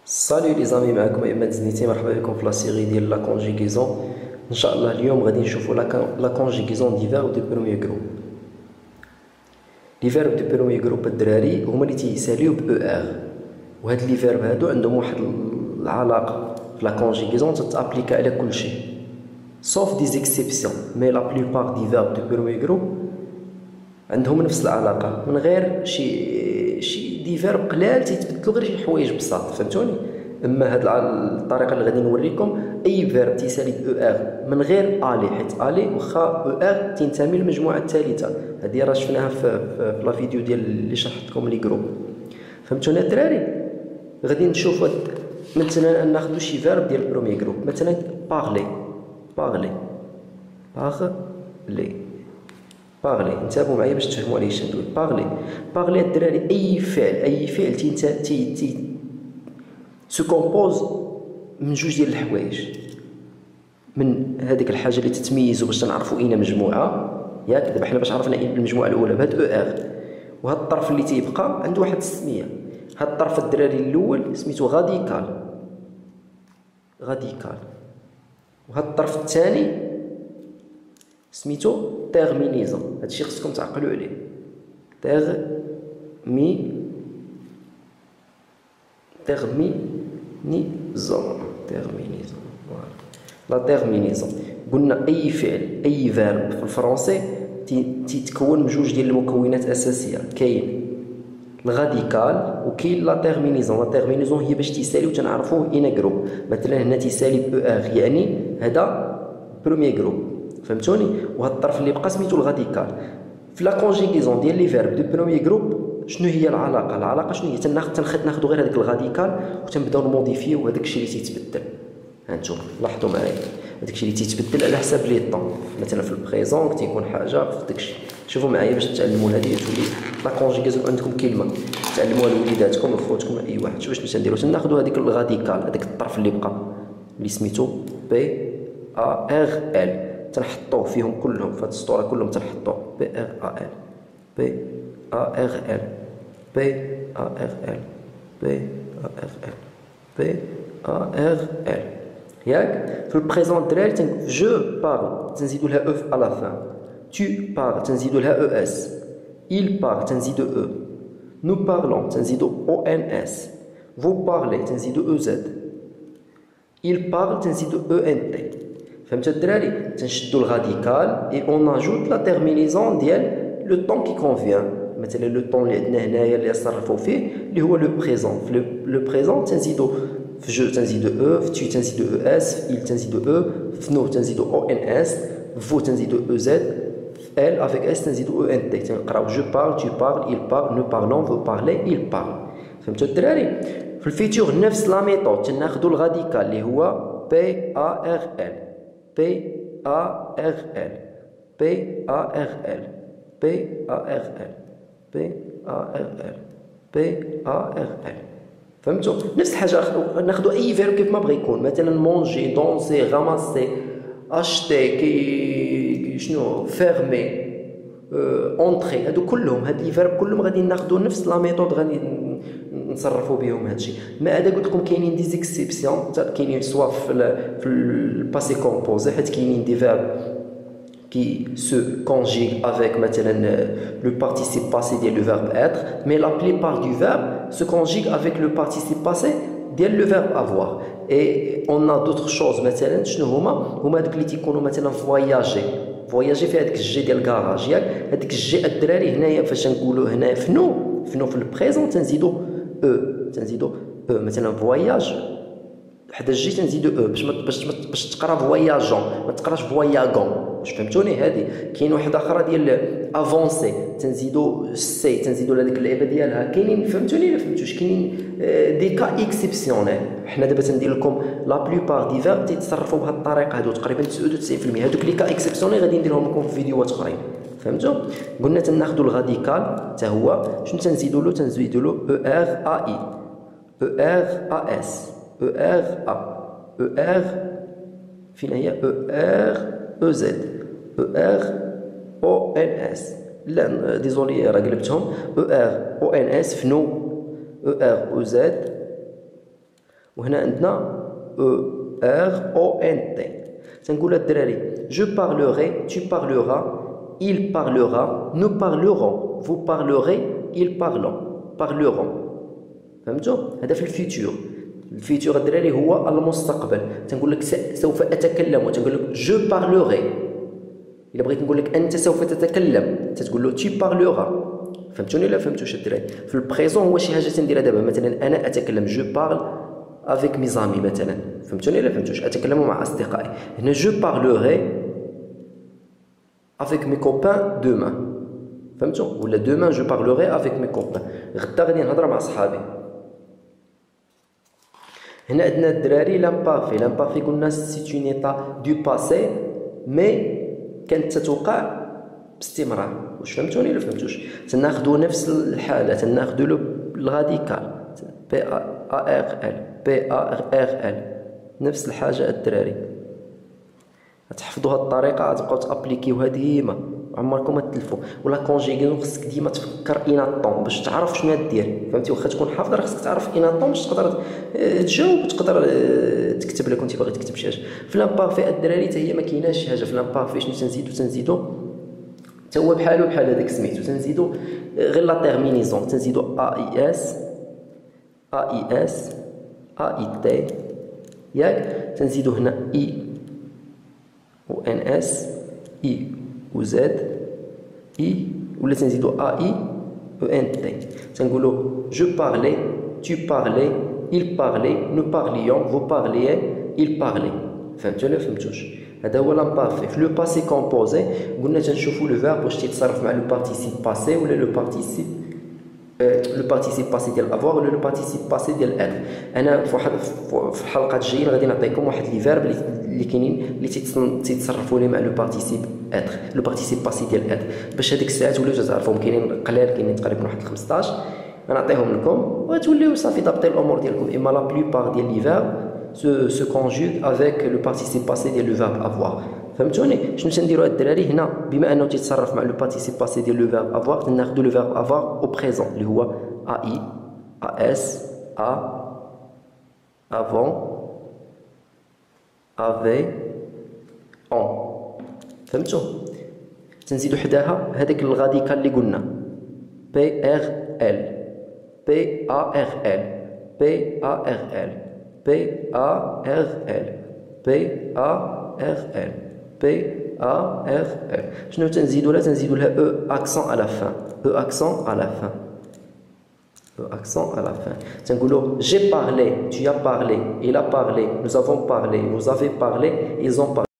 سالي لي زامي، معكم ايمن زنيتي. مرحبا بكم في لا سيري ديال لا كونجيغيزون. ان شاء الله اليوم غادي نشوفوا لا كونجيغيزون دي فيرب دو بروميير جروب. لي فيرب دو بروميير جروب الدراري هما اللي تيساليو ب او ار، وهاد لي فيرب هادو عندهم واحد العلاقه في لا كونجيغيزون تتابليكا على كل شيء sauf des exceptions. mais la plupart des verbes du premier groupe عندهم نفس العلاقه، من غير شي دي فيرب قلال تيتبدلوا غير شي حوايج بساط، فهمتوني؟ اما هاد الطريقه اللي غادي نوريكم، اي فيرب تيسالي ب او ار من غير الي، حيت الي واخا او ار تنتمي للمجموعه الثالثه. هذه راه شفناها في لا فيديو ديال اللي شرحت لكم لي جروب. فهمتوني الدراري؟ غادي نشوفوا مثلا ناخذ شي فيرب ديال البروميير جروب، مثلا بارلي. بارلي انتبهوا معايا باش تفهموا عليه اش ندوي. بارلي الدراري اي فعل تي سو كومبوز من جوج ديال الحوايج، من هذيك الحاجه اللي تتميزوا باش نعرفوا اين مجموعه، ياك؟ دابا حنا باش عرفنا اين المجموعه الاولى بهاد او ار، وهاد الطرف اللي تيبقى عنده واحد السميه. هاد الطرف الدراري الاول سميتو غاديكال، وهاد الطرف الثاني سميتو تيرمينيزون. هادشي خصكم تعقلوا عليه. تيرمينيزون لا تيرمينيزون. قلنا اي فعل اي فيرب في الفرنسي تيتكون من جوج ديال المكونات اساسيه، كاين الغاديكال وكاين لا تيرمينيزون. لا تيرمينيزون هي باش تيسالي وتنعرفوه اين جروب. مثلا هنا تيسالي ب ار، يعني هذا بروميير جروب، فهمتوني؟ وهذا الطرف اللي بقى سميتو الغاديكال. في لا كونجيغيزون ديال لي فيرب دو بروميير جروب شنو هي العلاقه شنو هي؟ ناخذ غير هذاك الغاديكال وتنبداو نموديفيو هذاك الشيء اللي تيتبدل. هانتوما لاحظوا معايا هذاك الشيء اللي تيتبدل على حساب لي طون. مثلا في البريزون تيكون حاجه في داك الشيء. شوفوا معايا باش تعلموا هذه تولي لا كونجيغيزون عندكم كلمه تعلموها لوليداتكم وخوتكم اي واحد. شوف باش نديروا، تناخذوا هذيك الغاديكال، هذاك الطرف اللي بقى اللي سميتو بي ا ار ال، تنحطوه فيهم كلهم في هذه السطوره كلهم تنحطوه بي ار ا ال بي ا ار ال بي ا ار ال بي ا ار ال بي ا ار ال، ياك؟ في البريزون الدراري جو بارل تنزيدو لها او على فان، tu parles تنزيدو لها او اس، il parle تنزيدو او، nous parlons تنزيدو او ان اس، vous parlez تنزيدو او زد، il parle تنزيدو او ان تي. فهمتوا الدراري؟ تنشدو الغاديكال اي اون اجوت لا تيرمينيزون ديال لو طون كي كونفيان. مثلا لو طون اللي عندنا هنايا اللي نصرفو فيه اللي هو لو بريزون. في لو بريزون تنزيدو في جو تنزيدو او، في تي تنزيدو او اس، في il تنزيدو او، في نو تنزيدو او ان اس، فو تنزيدو او زد، في ال افيك اس تنزيدو او ان تي. تنقراو جو بارل tu parles il parle nous parlons vous parlez il parle. فهمتوا الدراري؟ في الفيتور نفس لا ميثود تناخدو الغاديكال اللي هو بي ا ار ال بي ا ار ال بي ا ار ال بي ا ار ال بي ا ار ال بي ا ار ال. فهمتوا؟ نفس الحاجه ناخذوا اي فيرب كيف ما بغى يكون، مثلا مونجي دونسي غاماسي اشتي كي شنو فيرمي اونتري، هادو كلهم هاد لي فيرب كلهم غادي ناخذوا نفس لا ميثود غادي نصرفوا بهم هادشي. ما عدا قلت لكم كاينين دي زيكسيبسيون، كاينين سوا في الباسي كومبوزي، حيت كاينين دي فيرب qui se conjugue avec maintenant le participe passé de le verbe être, mais la plupart du verbe se conjugue avec le participe passé de le verbe avoir. Et on a d'autres choses مثلا شنو هما دوك اللي تيكونوا مثلا فواياجي في هذاك الجي ديال الكراج، ياك؟ هذاك الجي الدراري هنايا فاش نقولوا هنا فنو في البريزون تنزيدو مثلا فواياج حدا الجي تنزيدو او باش تقرا فواياجون، ما تقراش فواياغون. واش فهمتوني؟ هذه كاين واحده اخرى ديال افونسي تنزيدو سي تنزيدو لهذيك اللعيبه ديالها. كاينين فهمتوني؟ لا فهمتوش؟ كاينين دي كا اكسيبسيونيل. حنا دابا تندير لكم لا بلوبار دي فيرب تيتصرفوا بهذه الطريقه، هادو تقريبا 99%. هادوك لي كا اكسيبسيونيل غادي نديرهم لكم في فيديوهات اخرين. فهمتوا؟ قلنا تناخذوا الغاديكال حتى هو شنو تنزيدوا له او ار ا اي او ار ا اس او ار ا او ار فين هي او ار او زد او ار او ان اس. لا ديزولي راه قلبتهم. او ار او ان اس فنو او ار او زد وهنا عندنا او ار او ان تي. تنقولها الدراري je parlerai, tu parleras, il parlera, nous parlerons, vous parlerez, ils parleront. فهمتوا؟ هذا في الفيتور. الفيتور الدراري هو المستقبل. تنقول لك سوف اتكلم، وتنقول لك je parlerai. الا بغيت نقول لك انت سوف تتكلم تتقول له tu parleras. فهمتوني ولا فهمتوش الدراري؟ في البريزون هو شي حاجه تنديرها دابا، مثلا انا اتكلم je parle avec mes amis مثلا. فهمتوني ولا فهمتوش؟ اتكلم مع اصدقائي. هنا je parlerai avec mes copains demain. فهمتوا؟ ولا demain je parlerai avec mes copains. غدا غادي نهضر مع صحابي. هنا عندنا الدراري لامبارفي. لامبارفي قلنا سي اون ايتا دو باسي مي كانت تتوقع باستمرار. واش فهمتوني ولا فهمتوش؟ تناخذوا نفس الحاله، تناخذوا لو الغاديكال بي ا ار ال بي ار ال نفس الحاجه الدراري. تحفظوا هاد الطريقه تبقاو تابليكيوها ديما، عمركم ما تلفوا. ولا كونجيغيزون خصك ديما تفكر اناتون باش تعرف شنو دير. فهمتي؟ واخا تكون حافظ راه خصك تعرف اناتون باش تقدر تجاوب، تقدر تكتب لك كنتي باغي تكتب شي حاجه. في لامبارفي الدراري حتى هي ما كايناش شي حاجه في لامبارفي. شنو تنزيدو حتى هو بحالو بحال هذاك سميتو. تنزيدو غير لا تيرمينيزون، تنزيدو ا اي اس ا اي تي ياك. تنزيدو هنا اي و ان اس اي و زد اي، ولا تنزيدو ا اي او ان تي. تنقولوا جو بارلي، tu parlais, il parlait, nous parlions, vous parliez, il parlait. فهمتوا ولا فهمتوش؟ هذا هو لامبارفي. في لو باسي كومبوزي قلنا تنشوفوا لو فيرب واش تيتصرف مع لو بارتيسيب باسي ولا لو بارتيسيب باسي ديال افوار ولا لو بارتيسيب باسي ديال اتر. انا في الحلقات الجايين غادي نعطيكم واحد لي فيرب اللي كاينين اللي تيتصرفوا لي مع لو بارتيسيب اتر، لو بارتيسيب باسي ديال اتر، باش هذيك الساعات ولاو تعرفوهم. كاينين قلال، كاينين تقريبا واحد 15 غنعطيهم لكم وتوليو صافي ضابطين الامور ديالكم. اما لا بلوبار ديال لي فيرب se conjugue avec le participe passé ديال لو verbe avoir. فهمتوني؟ شنو تنديروا الدراري هنا؟ بما انه تيتصرف مع لو participe passé ديال لو verbe avoir، تناخذوا لو verbe avoir au présent اللي هو ai as a avant avait on. فهمتوا؟ تنزيدوا حداها هذاك الغاديكال اللي قلنا بي ار ال بي ا ار ال بي ا ار ال بي ا ار ال بي ا ار ال بي ا ار ال. شنو تنزيدوا لها؟ تنزيدوا لها او اكسون على فان، او اكسون على فان، او اكسون على فان. تنقولوا j'ai parlé, tu as parlé, il a parlé, nous avons parlé, vous avez parlé, ils ont parlé.